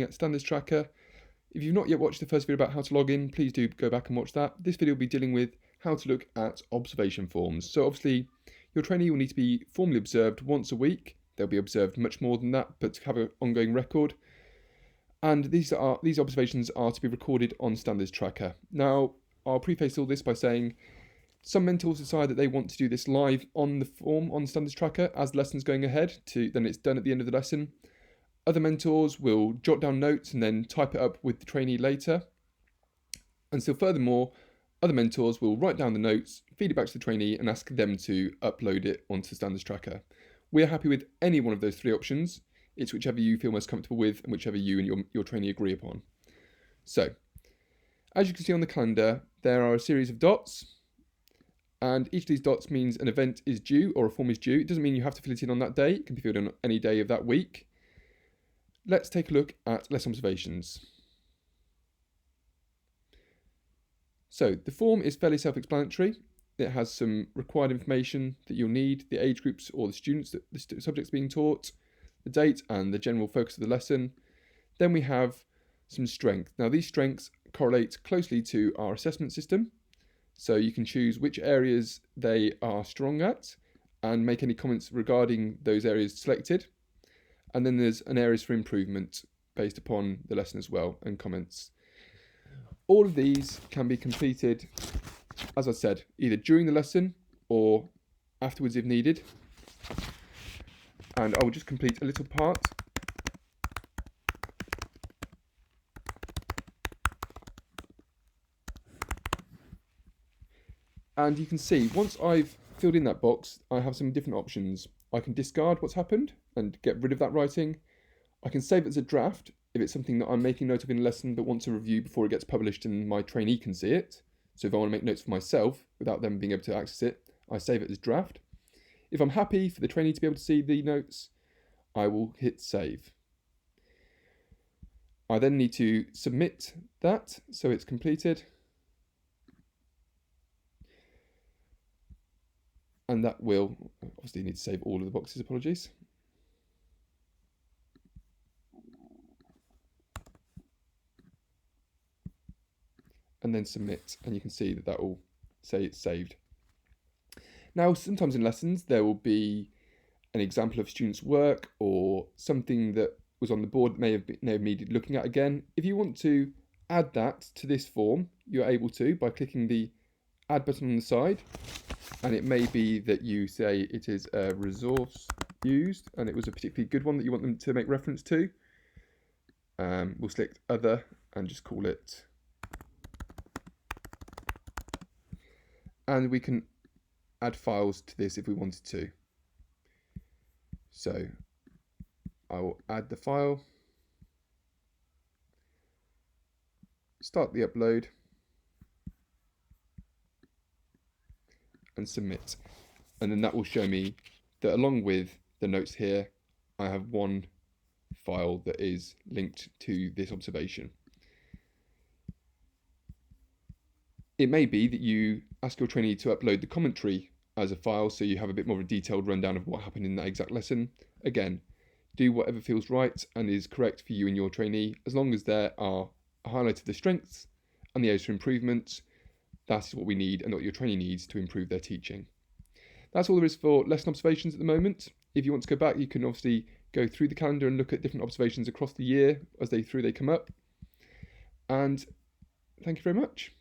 at Standards Tracker. If you've not yet watched the first video about how to log in, please do go back and watch that. This video will be dealing with how to look at observation forms. So obviously, your trainee will need to be formally observed once a week. They'll be observed much more than that, but to have an ongoing record. And these observations are to be recorded on Standards Tracker. Now, I'll preface all this by saying some mentors decide that they want to do this live on the form on Standards Tracker as the lesson's going ahead, then it's done at the end of the lesson. Other mentors will jot down notes and then type it up with the trainee later. And so furthermore, other mentors will write down the notes, feed it back to the trainee and ask them to upload it onto Standards Tracker. We're happy with any one of those three options. It's whichever you feel most comfortable with and whichever you and your trainee agree upon. So, as you can see on the calendar, there are a series of dots. And each of these dots means an event is due or a form is due. It doesn't mean you have to fill it in on that day. It can be filled in on any day of that week. Let's take a look at lesson observations. So the form is fairly self-explanatory. It has some required information that you'll need, the age groups or the students that the subject's being taught, the date and the general focus of the lesson. Then we have some strength. Now these strengths correlate closely to our assessment system. So you can choose which areas they are strong at and make any comments regarding those areas selected. And then there's an areas for improvement based upon the lesson as well and comments. All of these can be completed, as I said, either during the lesson or afterwards if needed. And I will just complete a little part. And you can see, once I've filled in that box, I have some different options. I can discard what's happened and get rid of that writing. I can save it as a draft if it's something that I'm making note of in a lesson but want to review before it gets published and my trainee can see it. So if I want to make notes for myself without them being able to access it, I save it as draft. If I'm happy for the trainee to be able to see the notes, I will hit save. I then need to submit that so it's completed. And that will, obviously need to save all of the boxes, apologies. And then submit, and you can see that that will say it's saved. Now, sometimes in lessons, there will be an example of students' work or something that was on the board that may have needed looking at again. If you want to add that to this form, you're able to by clicking the add button on the side. And it may be that you say it is a resource used and it was a particularly good one that you want them to make reference to. We'll select other and just call it. And we can add files to this if we wanted to. So I will add the file, start the upload, and submit. And then that will show me that along with the notes here, I have one file that is linked to this observation. It may be that you ask your trainee to upload the commentary as a file so you have a bit more of a detailed rundown of what happened in that exact lesson. Again, do whatever feels right and is correct for you and your trainee, as long as there are a highlight of the strengths and the areas for improvement. That is what we need and what your trainee needs to improve their teaching. That's all there is for lesson observations at the moment. If you want to go back, you can obviously go through the calendar and look at different observations across the year as they come up. And thank you very much.